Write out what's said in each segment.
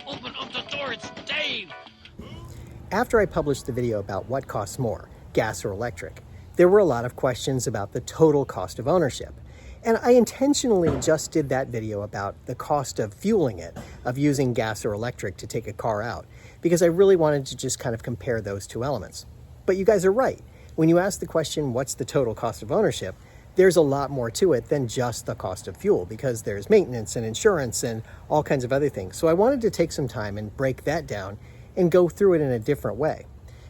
Open up the door, it's Dave! After I published the video about what costs more, gas or electric, there were a lot of questions about the total cost of ownership. And I intentionally just did that video about the cost of fueling it, of using gas or electric to take a car out, because I really wanted to just kind of compare those two elements. But you guys are right. When you ask the question, what's the total cost of ownership, there's a lot more to it than just the cost of fuel, because there's maintenance and insurance and all kinds of other things. So I wanted to take some time and break that down and go through it in a different way.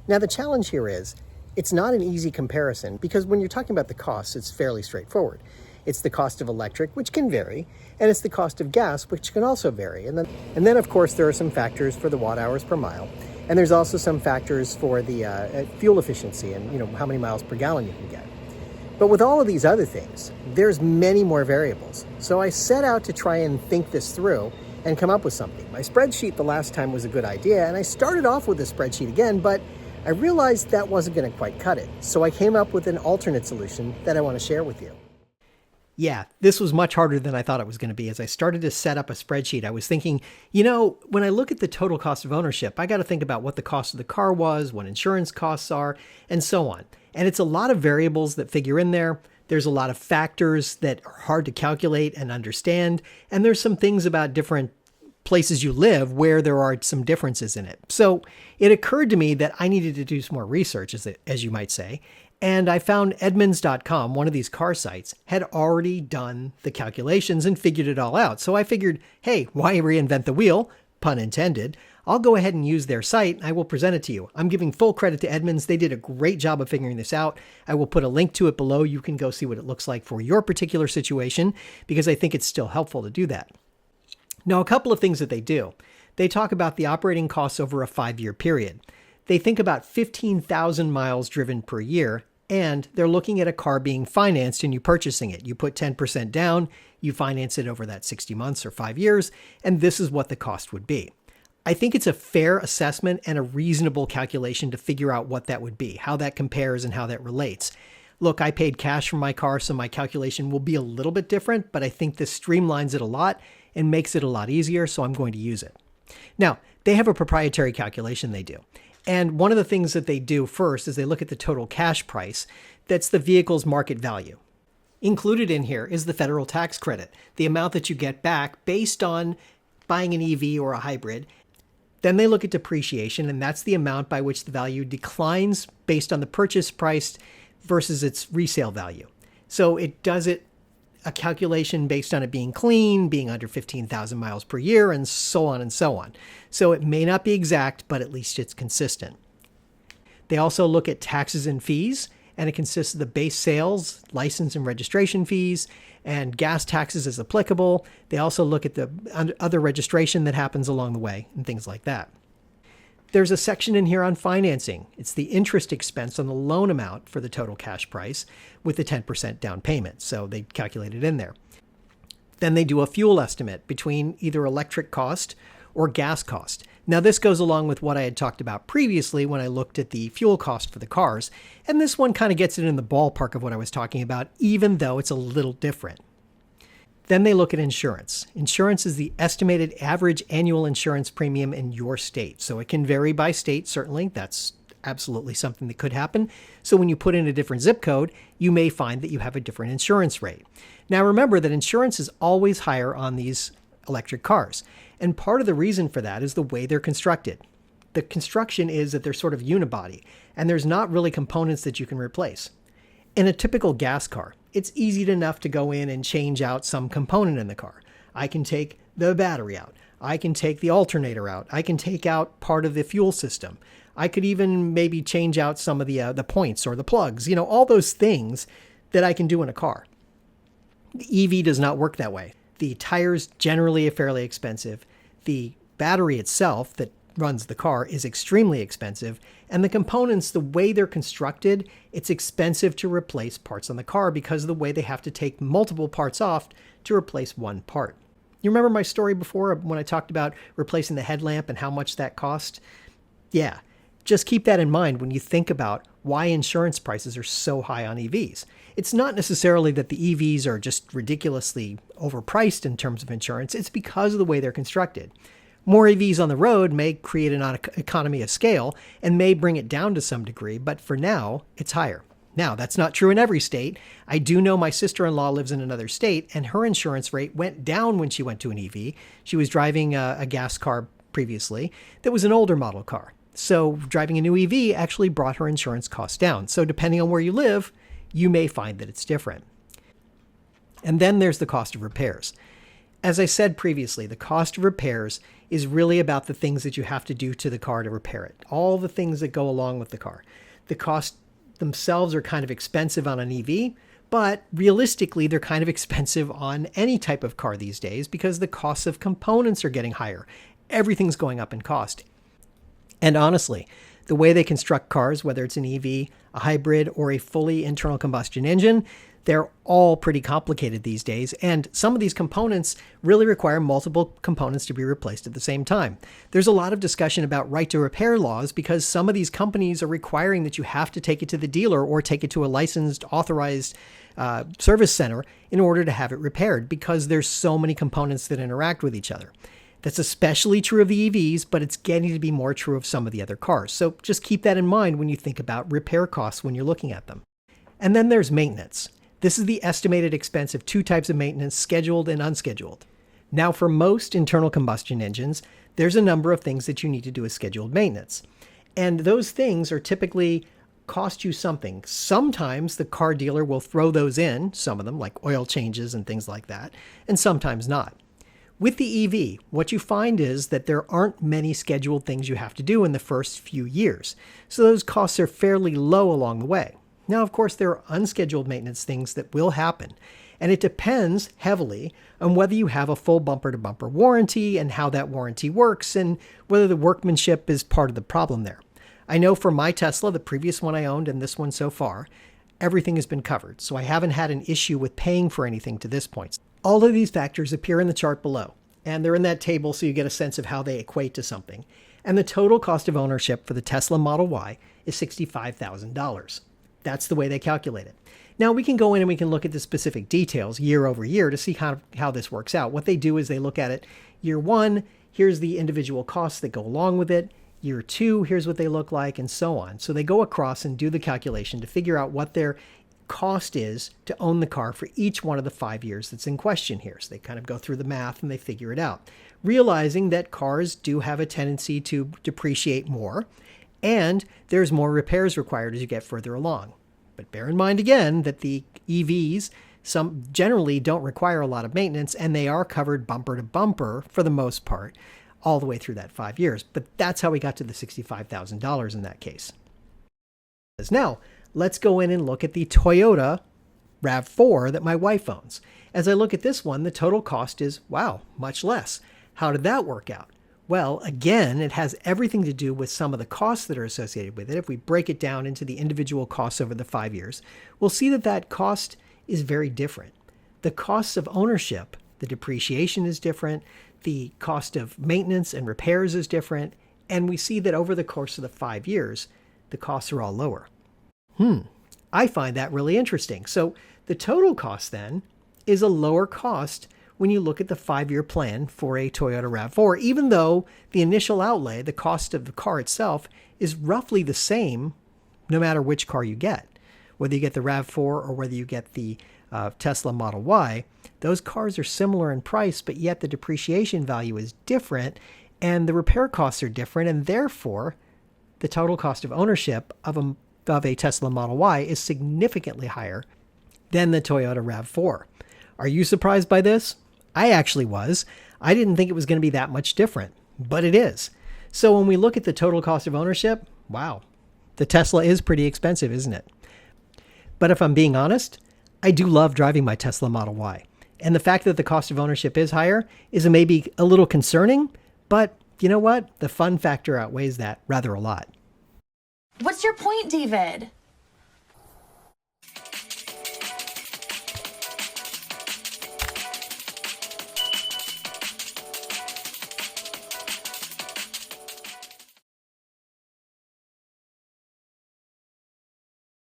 Now, the challenge here is, it's not an easy comparison, because when you're talking about the costs, it's fairly straightforward. It's the cost of electric, which can vary, and it's the cost of gas, which can also vary. And then of course, there are some factors for the watt hours per mile, and there's also some factors for the fuel efficiency and how many miles per gallon you can get. But with all of these other things, there's many more variables. So I set out to try and think this through and come up with something. My spreadsheet the last time was a good idea, and I started off with a spreadsheet again, but I realized that wasn't going to quite cut it. So I came up with an alternate solution that I want to share with you. Yeah, this was much harder than I thought it was going to be. As I started to set up a spreadsheet, I was thinking, when I look at the total cost of ownership, I got to think about what the cost of the car was, what insurance costs are, and so on. And it's a lot of variables that figure in there. There's a lot of factors that are hard to calculate and understand. And there's some things about different places you live where there are some differences in it. So it occurred to me that I needed to do some more research, as you might say. And I found Edmunds.com, one of these car sites, had already done the calculations and figured it all out. So I figured, hey, why reinvent the wheel? Pun intended. I'll go ahead and use their site. I will present it to you. I'm giving full credit to Edmunds. They did a great job of figuring this out. I will put a link to it below. You can go see what it looks like for your particular situation, because I think it's still helpful to do that. Now, a couple of things that they do. They talk about the operating costs over a 5-year period. They think about 15,000 miles driven per year, and they're looking at a car being financed and you purchasing it. You put 10% down, you finance it over that 60 months or 5 years, and this is what the cost would be. I think it's a fair assessment and a reasonable calculation to figure out what that would be, how that compares and how that relates. Look, I paid cash for my car, so my calculation will be a little bit different, but I think this streamlines it a lot and makes it a lot easier, so I'm going to use it. Now, they have a proprietary calculation they do. And one of the things that they do first is they look at the total cash price. That's the vehicle's market value. Included in here is the federal tax credit, the amount that you get back based on buying an EV or a hybrid. Then they look at depreciation, and that's the amount by which the value declines based on the purchase price versus its resale value. So it does a calculation based on it being clean, being under 15,000 miles per year, and so on and so on. So it may not be exact, but at least it's consistent. They also look at taxes and fees, and it consists of the base sales, license and registration fees, and gas taxes as applicable. They also look at the other registration that happens along the way and things like that. There's a section in here on financing. It's the interest expense on the loan amount for the total cash price with the 10% down payment. So they calculate it in there. Then they do a fuel estimate between either electric cost or gas cost. Now, this goes along with what I had talked about previously when I looked at the fuel cost for the cars. And this one kind of gets it in the ballpark of what I was talking about, even though it's a little different. Then they look at insurance. Insurance is the estimated average annual insurance premium in your state. So it can vary by state, certainly. That's absolutely something that could happen. So when you put in a different zip code, you may find that you have a different insurance rate. Now remember that insurance is always higher on these electric cars. And part of the reason for that is the way they're constructed. The construction is that they're sort of unibody, and there's not really components that you can replace. In a typical gas car, it's easy enough to go in and change out some component in the car. I can take the battery out. I can take the alternator out. I can take out part of the fuel system. I could even maybe change out some of the points or the plugs, all those things that I can do in a car. The EV does not work that way. The tires generally are fairly expensive. The battery itself that runs the car is extremely expensive, and the components, the way they're constructed, it's expensive to replace parts on the car because of the way they have to take multiple parts off to replace one part. You remember my story before when I talked about replacing the headlamp and how much that cost? Yeah, just keep that in mind when you think about why insurance prices are so high on EVs. It's not necessarily that the EVs are just ridiculously overpriced in terms of insurance. It's because of the way they're constructed. More EVs on the road may create an economy of scale and may bring it down to some degree, but for now, it's higher. Now, that's not true in every state. I do know my sister-in-law lives in another state, and her insurance rate went down when she went to an EV. She was driving a gas car previously that was an older model car. So driving a new EV actually brought her insurance costs down. So depending on where you live, you may find that it's different. And then there's the cost of repairs. As I said previously, the cost of repairs is really about the things that you have to do to the car to repair it. All the things that go along with the car. The costs themselves are kind of expensive on an EV, but realistically, they're kind of expensive on any type of car these days because the costs of components are getting higher. Everything's going up in cost. And honestly, the way they construct cars, whether it's an EV, a hybrid, or a fully internal combustion engine, they're all pretty complicated these days, and some of these components really require multiple components to be replaced at the same time. There's a lot of discussion about right to repair laws because some of these companies are requiring that you have to take it to the dealer or take it to a licensed, authorized service center in order to have it repaired because there's so many components that interact with each other. That's especially true of the EVs, but it's getting to be more true of some of the other cars. So just keep that in mind when you think about repair costs when you're looking at them. And then there's maintenance. This is the estimated expense of two types of maintenance, scheduled and unscheduled. Now, for most internal combustion engines, there's a number of things that you need to do as scheduled maintenance. And those things are typically cost you something. Sometimes the car dealer will throw those in, some of them like oil changes and things like that, and sometimes not. With the EV, what you find is that there aren't many scheduled things you have to do in the first few years. So those costs are fairly low along the way. Now, of course, there are unscheduled maintenance things that will happen, and it depends heavily on whether you have a full bumper-to-bumper warranty and how that warranty works and whether the workmanship is part of the problem there. I know for my Tesla, the previous one I owned and this one so far, everything has been covered, so I haven't had an issue with paying for anything to this point. All of these factors appear in the chart below, and they're in that table so you get a sense of how they equate to something. And the total cost of ownership for the Tesla Model Y is $65,000. That's the way they calculate it. Now we can go in and we can look at the specific details year over year to see how this works out. What they do is they look at it year one, here's the individual costs that go along with it. Year two, here's what they look like, and so on. So they go across and do the calculation to figure out what their cost is to own the car for each one of the 5 years that's in question here. So they kind of go through the math and they figure it out, realizing that cars do have a tendency to depreciate more, and there's more repairs required as you get further along. But bear in mind again that the EVs, some generally don't require a lot of maintenance, and they are covered bumper to bumper for the most part, all the way through that 5 years. But that's how we got to the $65,000 in that case. Now, let's go in and look at the Toyota RAV4 that my wife owns. As I look at this one, the total cost is, wow, much less. How did that work out? Well, again, it has everything to do with some of the costs that are associated with it. If we break it down into the individual costs over the 5 years, we'll see that that cost is very different. The costs of ownership, the depreciation is different, the cost of maintenance and repairs is different, and we see that over the course of the 5 years, the costs are all lower. I find that really interesting. So the total cost then is a lower cost when you look at the 5-year plan for a Toyota RAV4, even though the initial outlay, the cost of the car itself, is roughly the same no matter which car you get. Whether you get the RAV4 or whether you get the Tesla Model Y, those cars are similar in price, but yet the depreciation value is different and the repair costs are different, and therefore the total cost of ownership of a Tesla Model Y is significantly higher than the Toyota RAV4. Are you surprised by this? I actually was. I didn't think it was going to be that much different, but it is. So when we look at the total cost of ownership, wow, the Tesla is pretty expensive, isn't it? But if I'm being honest, I do love driving my Tesla Model Y. And the fact that the cost of ownership is higher is maybe a little concerning, but you know what? The fun factor outweighs that rather a lot. What's your point, David?